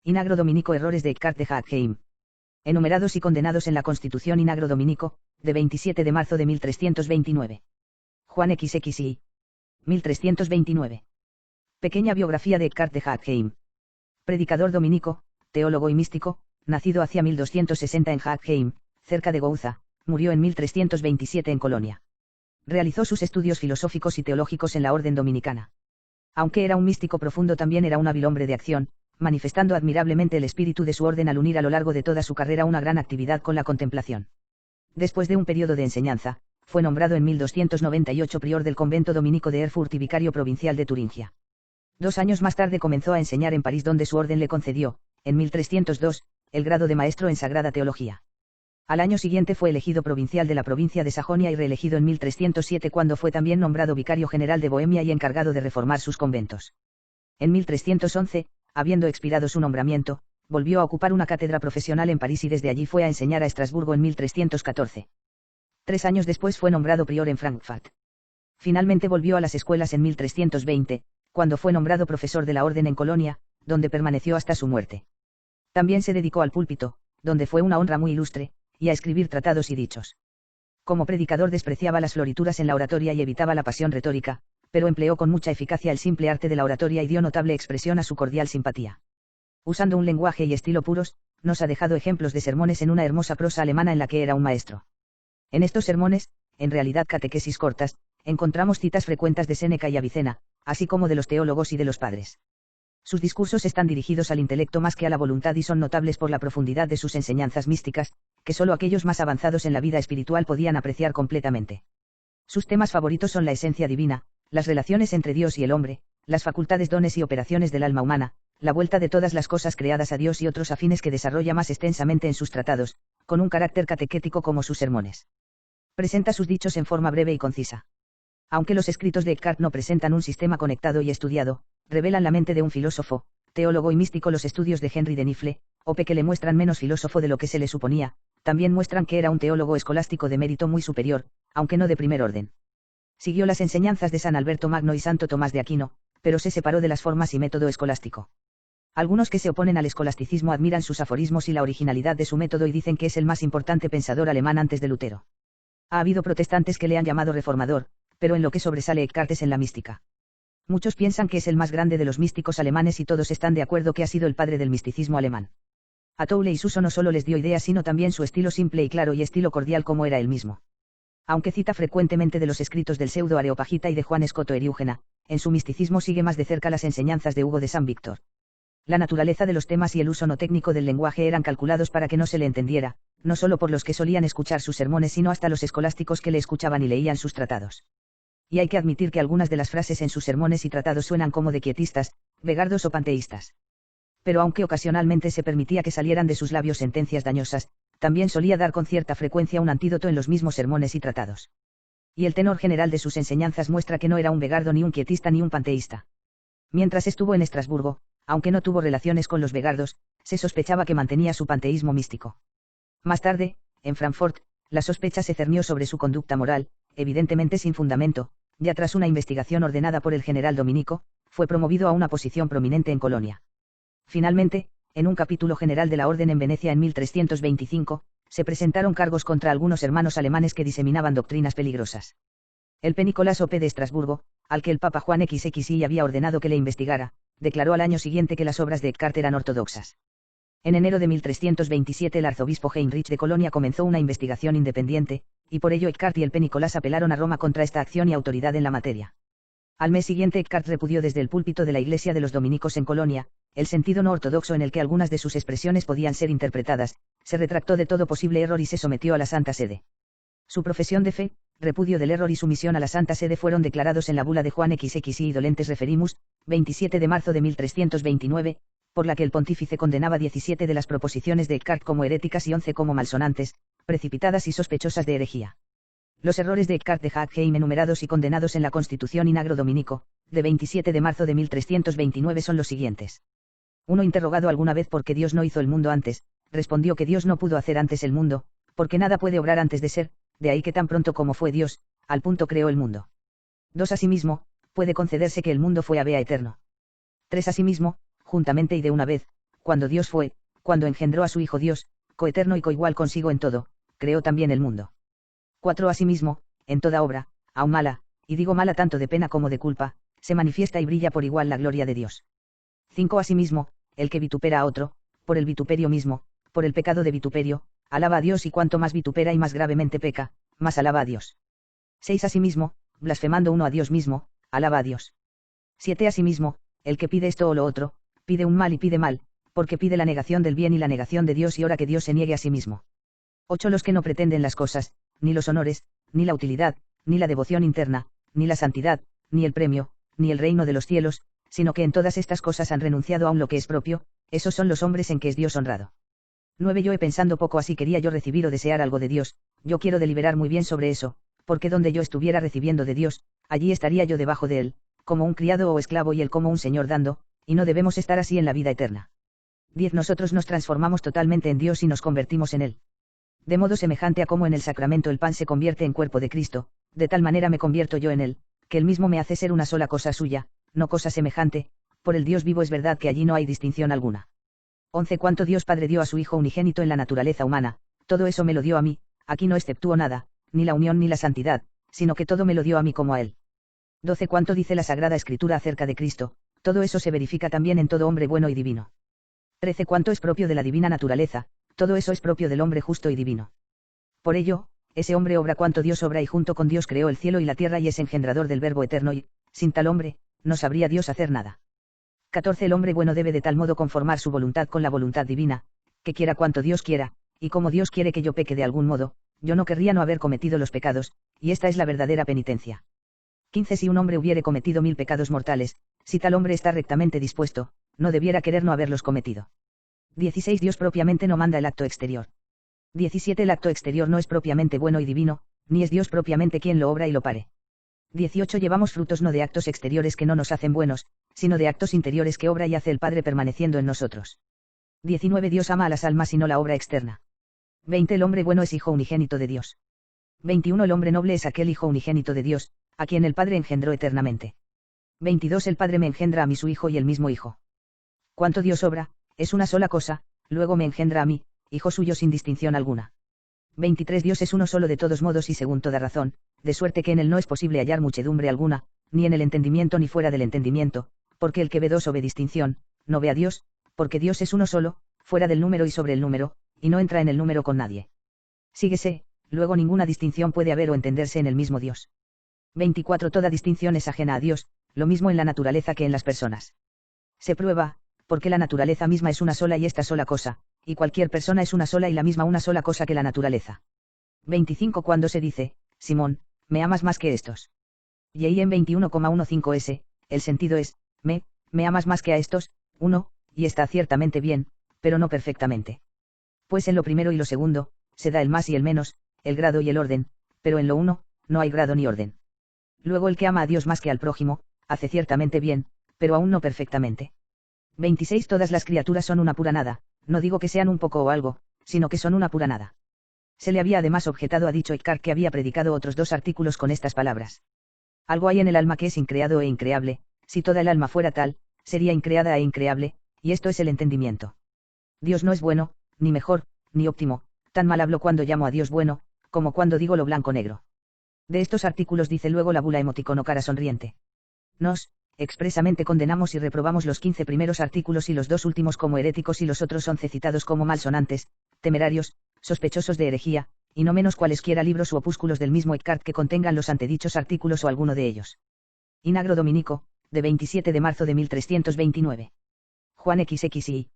Inagro Dominico. Errores de Eckhart de Hackheim. Enumerados y condenados en la Constitución. Inagro Dominico, de 27 de marzo de 1329. Juan XXI. 1329. Pequeña biografía de Eckhart de Hackheim. Predicador dominico, teólogo y místico, nacido hacia 1260 en Hackheim, cerca de Gouza, murió en 1327 en Colonia. Realizó sus estudios filosóficos y teológicos en la orden dominicana. Aunque era un místico profundo, también era un hábil hombre de acción, manifestando admirablemente el espíritu de su orden al unir a lo largo de toda su carrera una gran actividad con la contemplación. Después de un periodo de enseñanza, fue nombrado en 1298 prior del convento dominico de Erfurt y vicario provincial de Turingia. 2 años más tarde comenzó a enseñar en París, donde su orden le concedió, en 1302, el grado de maestro en Sagrada Teología. Al año siguiente fue elegido provincial de la provincia de Sajonia y reelegido en 1307, cuando fue también nombrado vicario general de Bohemia y encargado de reformar sus conventos. En 1311, habiendo expirado su nombramiento, volvió a ocupar una cátedra profesional en París y desde allí fue a enseñar a Estrasburgo en 1314. 3 años después fue nombrado prior en Frankfurt. Finalmente volvió a las escuelas en 1320, cuando fue nombrado profesor de la orden en Colonia, donde permaneció hasta su muerte. También se dedicó al púlpito, donde fue una honra muy ilustre, y a escribir tratados y dichos. Como predicador despreciaba las florituras en la oratoria y evitaba la pasión retórica, pero empleó con mucha eficacia el simple arte de la oratoria y dio notable expresión a su cordial simpatía. Usando un lenguaje y estilo puros, nos ha dejado ejemplos de sermones en una hermosa prosa alemana en la que era un maestro. En estos sermones, en realidad catequesis cortas, encontramos citas frecuentes de Séneca y Avicena, así como de los teólogos y de los padres. Sus discursos están dirigidos al intelecto más que a la voluntad y son notables por la profundidad de sus enseñanzas místicas, que solo aquellos más avanzados en la vida espiritual podían apreciar completamente. Sus temas favoritos son la esencia divina, las relaciones entre Dios y el hombre, las facultades, dones y operaciones del alma humana, la vuelta de todas las cosas creadas a Dios y otros afines que desarrolla más extensamente en sus tratados, con un carácter catequético como sus sermones. Presenta sus dichos en forma breve y concisa. Aunque los escritos de Eckhart no presentan un sistema conectado y estudiado, revelan la mente de un filósofo, teólogo y místico. Los estudios de Henry de Nifle, Ope, que le muestran menos filósofo de lo que se le suponía, también muestran que era un teólogo escolástico de mérito muy superior, aunque no de primer orden. Siguió las enseñanzas de San Alberto Magno y Santo Tomás de Aquino, pero se separó de las formas y método escolástico. Algunos que se oponen al escolasticismo admiran sus aforismos y la originalidad de su método y dicen que es el más importante pensador alemán antes de Lutero. Ha habido protestantes que le han llamado reformador, pero en lo que sobresale Eckhart es en la mística. Muchos piensan que es el más grande de los místicos alemanes y todos están de acuerdo que ha sido el padre del misticismo alemán. A Toule y Suso no solo les dio ideas sino también su estilo simple y claro y estilo cordial como era él mismo. Aunque cita frecuentemente de los escritos del pseudo Areopagita y de Juan Escoto Eriúgena, en su misticismo sigue más de cerca las enseñanzas de Hugo de San Víctor. La naturaleza de los temas y el uso no técnico del lenguaje eran calculados para que no se le entendiera, no solo por los que solían escuchar sus sermones sino hasta los escolásticos que le escuchaban y leían sus tratados. Y hay que admitir que algunas de las frases en sus sermones y tratados suenan como de quietistas, vegardos o panteístas. Pero aunque ocasionalmente se permitía que salieran de sus labios sentencias dañosas, también solía dar con cierta frecuencia un antídoto en los mismos sermones y tratados. Y el tenor general de sus enseñanzas muestra que no era un vegardo ni un quietista ni un panteísta. Mientras estuvo en Estrasburgo, aunque no tuvo relaciones con los vegardos, se sospechaba que mantenía su panteísmo místico. Más tarde, en Frankfurt, la sospecha se cernió sobre su conducta moral, evidentemente sin fundamento. Ya tras una investigación ordenada por el general Dominico, fue promovido a una posición prominente en Colonia. Finalmente, en un capítulo general de la orden en Venecia en 1325, se presentaron cargos contra algunos hermanos alemanes que diseminaban doctrinas peligrosas. El P. Nicolás Ope de Estrasburgo, al que el Papa Juan XXI había ordenado que le investigara, declaró al año siguiente que las obras de Eckhart eran ortodoxas. En enero de 1327 el arzobispo Heinrich de Colonia comenzó una investigación independiente, y por ello Eckhart y el P. Nicolás apelaron a Roma contra esta acción y autoridad en la materia. Al mes siguiente Eckhart repudió desde el púlpito de la iglesia de los dominicos en Colonia, el sentido no ortodoxo en el que algunas de sus expresiones podían ser interpretadas, se retractó de todo posible error y se sometió a la Santa Sede. Su profesión de fe, repudio del error y sumisión a la Santa Sede fueron declarados en la bula de Juan XXI Dolentes Referimus, 27 de marzo de 1329, por la que el pontífice condenaba 17 de las proposiciones de Eckhart como heréticas y 11 como malsonantes, precipitadas y sospechosas de herejía. Los errores de Eckhart de Hackheim enumerados y condenados en la Constitución Inagro Dominico, de 27 de marzo de 1329 son los siguientes. 1. Interrogado alguna vez por qué Dios no hizo el mundo antes, respondió que Dios no pudo hacer antes el mundo, porque nada puede obrar antes de ser, de ahí que tan pronto como fue Dios, al punto creó el mundo. 2. Asimismo, puede concederse que el mundo fue habea eterno. 3. Asimismo, juntamente y de una vez, cuando Dios fue, cuando engendró a su Hijo Dios, coeterno y coigual consigo en todo, creó también el mundo. 4. Asimismo, en toda obra, aun mala, y digo mala tanto de pena como de culpa, se manifiesta y brilla por igual la gloria de Dios. 5. Asimismo, el que vitupera a otro, por el vituperio mismo, por el pecado de vituperio, alaba a Dios y cuanto más vitupera y más gravemente peca, más alaba a Dios. 6. Asimismo, blasfemando uno a Dios mismo, alaba a Dios. 7. Asimismo, el que pide esto o lo otro, pide un mal y pide mal, porque pide la negación del bien y la negación de Dios y ora que Dios se niegue a sí mismo. 8. Los que no pretenden las cosas, ni los honores, ni la utilidad, ni la devoción interna, ni la santidad, ni el premio, ni el reino de los cielos, sino que en todas estas cosas han renunciado aun lo que es propio, esos son los hombres en que es Dios honrado. 9. Yo he pensando poco así quería yo recibir o desear algo de Dios, yo quiero deliberar muy bien sobre eso, porque donde yo estuviera recibiendo de Dios, allí estaría yo debajo de él, como un criado o esclavo y él como un señor dando, y no debemos estar así en la vida eterna. 10. Nosotros nos transformamos totalmente en Dios y nos convertimos en él. De modo semejante a como en el sacramento el pan se convierte en cuerpo de Cristo, de tal manera me convierto yo en él, que él mismo me hace ser una sola cosa suya, no cosa semejante, por el Dios vivo es verdad que allí no hay distinción alguna. 11. Cuanto Dios Padre dio a su Hijo unigénito en la naturaleza humana, todo eso me lo dio a mí, aquí no exceptúo nada, ni la unión ni la santidad, sino que todo me lo dio a mí como a él. 12. Cuanto dice la Sagrada Escritura acerca de Cristo, todo eso se verifica también en todo hombre bueno y divino. 13. Cuanto es propio de la divina naturaleza, todo eso es propio del hombre justo y divino. Por ello, ese hombre obra cuanto Dios obra y junto con Dios creó el cielo y la tierra y es engendrador del Verbo eterno y, sin tal hombre, no sabría Dios hacer nada. 14. El hombre bueno debe de tal modo conformar su voluntad con la voluntad divina, que quiera cuanto Dios quiera, y como Dios quiere que yo peque de algún modo, yo no querría no haber cometido los pecados, y esta es la verdadera penitencia. 15. Si un hombre hubiere cometido 1000 pecados mortales, si tal hombre está rectamente dispuesto, no debiera querer no haberlos cometido. 16. Dios propiamente no manda el acto exterior. 17. El acto exterior no es propiamente bueno y divino, ni es Dios propiamente quien lo obra y lo pare. 18. Llevamos frutos no de actos exteriores que no nos hacen buenos, sino de actos interiores que obra y hace el Padre permaneciendo en nosotros. 19. Dios ama a las almas y no la obra externa. 20. El hombre bueno es hijo unigénito de Dios. 21. El hombre noble es aquel hijo unigénito de Dios, a quien el Padre engendró eternamente. 22. El Padre me engendra a mí su Hijo y el mismo Hijo. Cuanto Dios obra, es una sola cosa, luego me engendra a mí, hijo suyo sin distinción alguna. 23. Dios es uno solo de todos modos y según toda razón, de suerte que en él no es posible hallar muchedumbre alguna, ni en el entendimiento ni fuera del entendimiento, porque el que ve dos o ve distinción, no ve a Dios, porque Dios es uno solo, fuera del número y sobre el número, y no entra en el número con nadie. Síguese, luego ninguna distinción puede haber o entenderse en el mismo Dios. 24. Toda distinción es ajena a Dios, lo mismo en la naturaleza que en las personas. Se prueba, porque la naturaleza misma es una sola y esta sola cosa, y cualquier persona es una sola y la misma una sola cosa que la naturaleza. 25. Cuando se dice, Simón, me amas más que estos. Y ahí en 21,15 el sentido es, me amas más que a estos, y está ciertamente bien, pero no perfectamente. Pues en lo primero y lo segundo, se da el más y el menos, el grado y el orden, pero en lo uno, no hay grado ni orden. Luego el que ama a Dios más que al prójimo, hace ciertamente bien, pero aún no perfectamente. 26. Todas las criaturas son una pura nada, no digo que sean un poco o algo, sino que son una pura nada. Se le había además objetado a dicho Eckhart que había predicado otros 2 artículos con estas palabras. Algo hay en el alma que es increado e increable, si toda el alma fuera tal, sería increada e increable, y esto es el entendimiento. Dios no es bueno, ni mejor, ni óptimo, tan mal hablo cuando llamo a Dios bueno, como cuando digo lo blanco-negro. De estos artículos dice luego la bula emoticono cara sonriente. Nos, expresamente condenamos y reprobamos los 15 primeros artículos y los 2 últimos como heréticos y los otros 11 citados como malsonantes, temerarios, sospechosos de herejía, y no menos cualesquiera libros u opúsculos del mismo Eckhart que contengan los antedichos artículos o alguno de ellos. Inagro Dominico, de 27 de marzo de 1329. Juan XXI.